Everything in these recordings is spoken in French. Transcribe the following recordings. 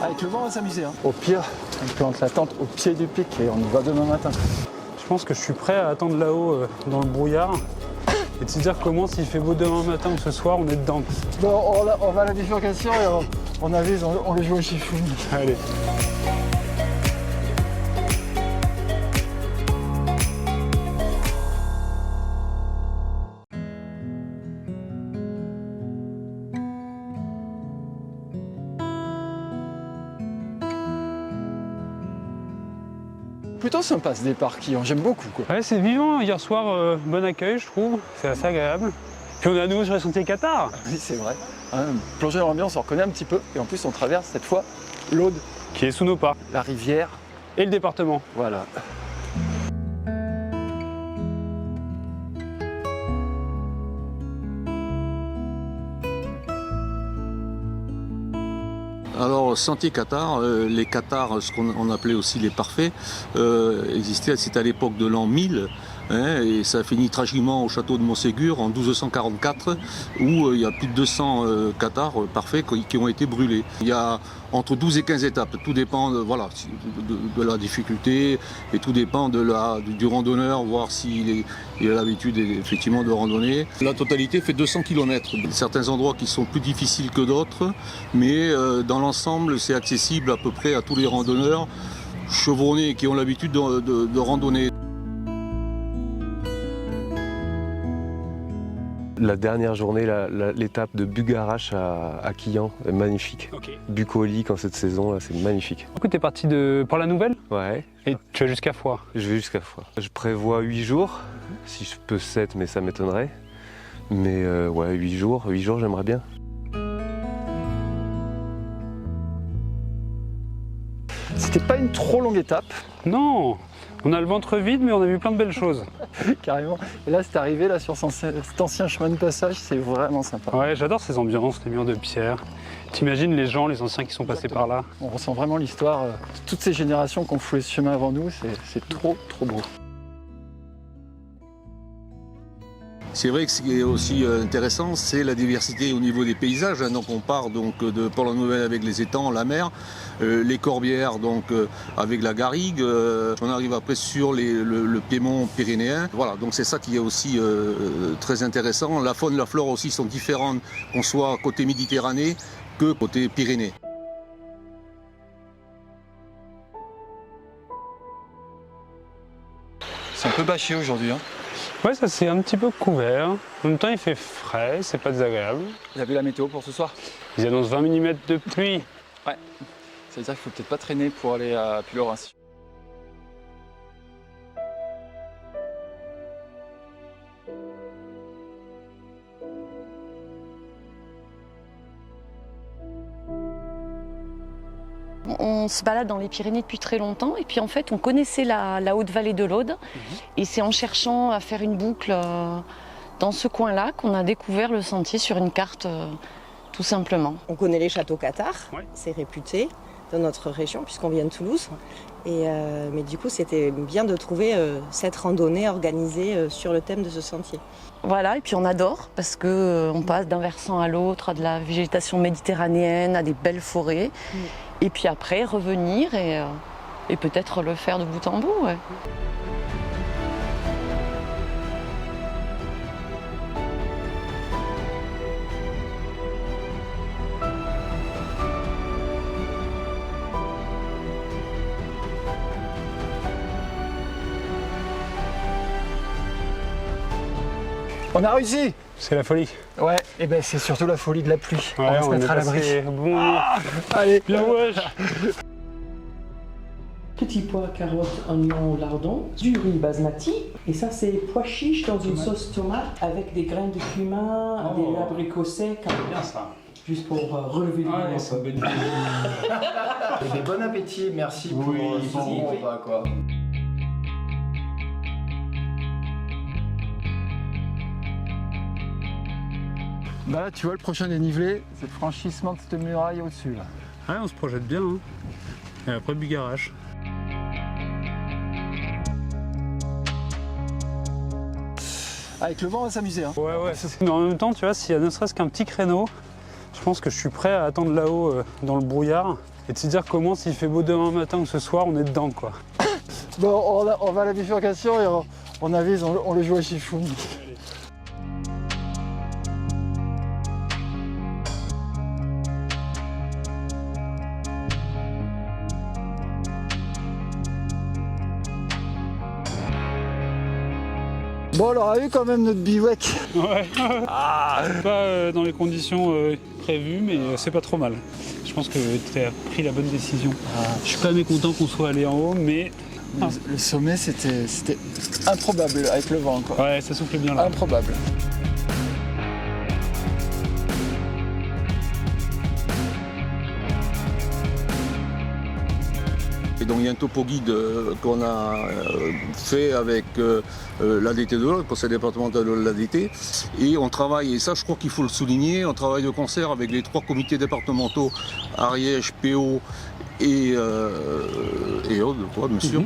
Avec le vent, on va s'amuser. Hein. Au pire, on plante la tente au pied du pic et on y va demain matin. Je pense que je suis prêt à attendre là-haut dans le brouillard et de se dire comment s'il fait beau demain matin ou ce soir, on est dedans. Bon, on va à la bifurcation et on avise, on le joue au chiffon. Allez. Plutôt sympa ce départ, Quillan, j'aime beaucoup. Quoi. Ouais, c'est vivant. Hier soir, bon accueil, je trouve. C'est assez agréable. Puis on est à nouveau sur les sentiers Qatar. Oui, c'est vrai. Plonger dans l'ambiance, on reconnaît un petit peu. Et en plus, on traverse cette fois l'Aude. Qui est sous nos pas. La rivière. Et le département. Voilà. Alors, sentier Qatar, les Qatars, ce qu'on appelait aussi les parfaits, existaient, c'était à l'époque de l'an 1000, hein, et ça a fini tragiquement au château de Montségur en 1244, où il y a plus de 200 Qatars parfaits qui ont été brûlés. Il y a entre 12 et 15 étapes, tout dépend de la difficulté, et tout dépend du randonneur, voir s'il a l'habitude effectivement de randonner. La totalité fait 200 km. Certains endroits qui sont plus difficiles que d'autres, mais dans l'ensemble, c'est accessible à peu près à tous les randonneurs chevronnés qui ont l'habitude de randonner. La dernière journée, l'étape de Bugarache à Quillan est magnifique. Okay. Bucolique en cette saison, là, c'est magnifique. Du coup, t'es parti pour la nouvelle? Ouais. Et tu vas jusqu'à Foix? Je vais jusqu'à Foix. Je prévois 8 jours, si je peux 7, mais ça m'étonnerait. Mais ouais, 8 jours j'aimerais bien. C'était pas une trop longue étape. Non, on a le ventre vide, mais on a vu plein de belles choses. Carrément. Et là, c'est arrivé là, sur cet ancien chemin de passage, c'est vraiment sympa. Ouais, j'adore ces ambiances, les murs de pierre. T'imagines les gens, les anciens qui sont passés par là. On ressent vraiment l'histoire de toutes ces générations qui ont foulé ce chemin avant nous, c'est trop beau. C'est vrai que ce qui est aussi intéressant, c'est la diversité au niveau des paysages. Donc on part donc de Port-la-Nouvelle avec les étangs, la mer, les Corbières donc avec la garrigue. On arrive après sur le piémont pyrénéen. Voilà, donc c'est ça qui est aussi très intéressant. La faune, la flore aussi sont différentes, qu'on soit côté Méditerranée que côté Pyrénées. C'est un peu bâché aujourd'hui. Hein. Ouais, ça c'est un petit peu couvert. En même temps, il fait frais, c'est pas désagréable. Vous avez vu la météo pour ce soir? Ils annoncent 20 mm de pluie. Ouais. Ça veut dire qu'il faut peut-être pas traîner pour aller à Puy-Laurens. On se balade dans les Pyrénées depuis très longtemps et puis en fait on connaissait la haute vallée de l'Aude et c'est en cherchant à faire une boucle dans ce coin-là qu'on a découvert le sentier sur une carte tout simplement. On connaît les châteaux Qatar, Ouais. c'est réputé dans notre région puisqu'on vient de Toulouse. Et, mais du coup c'était bien de trouver cette randonnée organisée sur le thème de ce sentier. Voilà, et puis on adore parce qu'on passe d'un versant à l'autre, à de la végétation méditerranéenne, à des belles forêts. Et puis après, revenir et peut-être le faire de bout en bout. Ouais. On a réussi! C'est la folie. Ouais, et ben c'est surtout la folie de la pluie. Ouais, on va se mettre à l'abri. Bon, Allez, bien wesh. Petits pois, carottes, oignons, lardons, du riz basmati. Et ça, c'est pois chiches dans une sauce tomate avec des graines de cumin, des abricots secs. Bien ça. Juste pour relever le goût. c'est une bonne idée. Et ben, bon appétit, merci pour ce bon repas, quoi. Bah là, tu vois le prochain dénivelé, c'est le franchissement de cette muraille au-dessus là. Ouais, on se projette bien. Hein. Et après, Bugarache. Avec le vent, on va s'amuser. Hein. Ouais. Mais en même temps, tu vois, s'il y a ne serait-ce qu'un petit créneau, je pense que je suis prêt à attendre là-haut dans le brouillard et de se dire comment s'il fait beau demain matin ou ce soir, on est dedans quoi. Bon, on va à la bifurcation et on avise, on le joue à Chifoun. Bon, on aura eu quand même notre bivouac. Ouais. Pas dans les conditions prévues, mais c'est pas trop mal. Je pense que tu as pris la bonne décision. Je suis pas mécontent qu'on soit allé en haut, mais... Le sommet, c'était improbable avec le vent, quoi. Ouais, ça souffle bien là. Improbable. Et donc il y a un topo guide qu'on a fait avec l'ADT de l'Aude, conseil départemental de l'ADT, et on travaille, et ça je crois qu'il faut le souligner, on travaille de concert avec les 3 comités départementaux, Ariège, PO et Aude, quoi, bien sûr.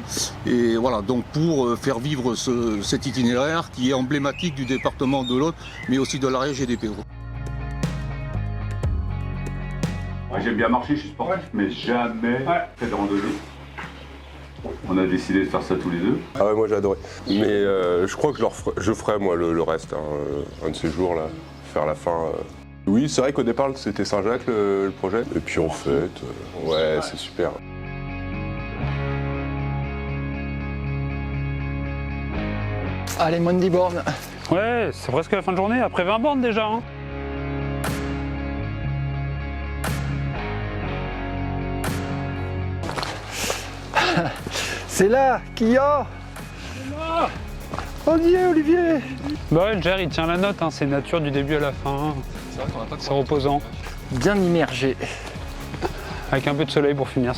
Et voilà, donc pour faire vivre cet itinéraire qui est emblématique du département de l'Aude, mais aussi de l'Ariège et des PO. J'aime bien marcher, je suis sportif, mais jamais fait de randonnée. On a décidé de faire ça tous les deux. Ah ouais, moi j'ai adoré. Mais je crois que je ferai moi le reste, un de ces jours là, faire la fin. Oui, c'est vrai qu'au départ c'était Saint-Jacques le projet. Et puis en fait, ouais, c'est super. Allez, moins de 10 bornes. Ouais, c'est presque la fin de journée, après 20 bornes déjà. Hein. C'est là qu'il y a. On y est, Olivier. Bah ouais, Jer, il tient la note, hein. C'est nature du début à la fin. C'est reposant. Bien immergé. Avec un peu de soleil pour finir.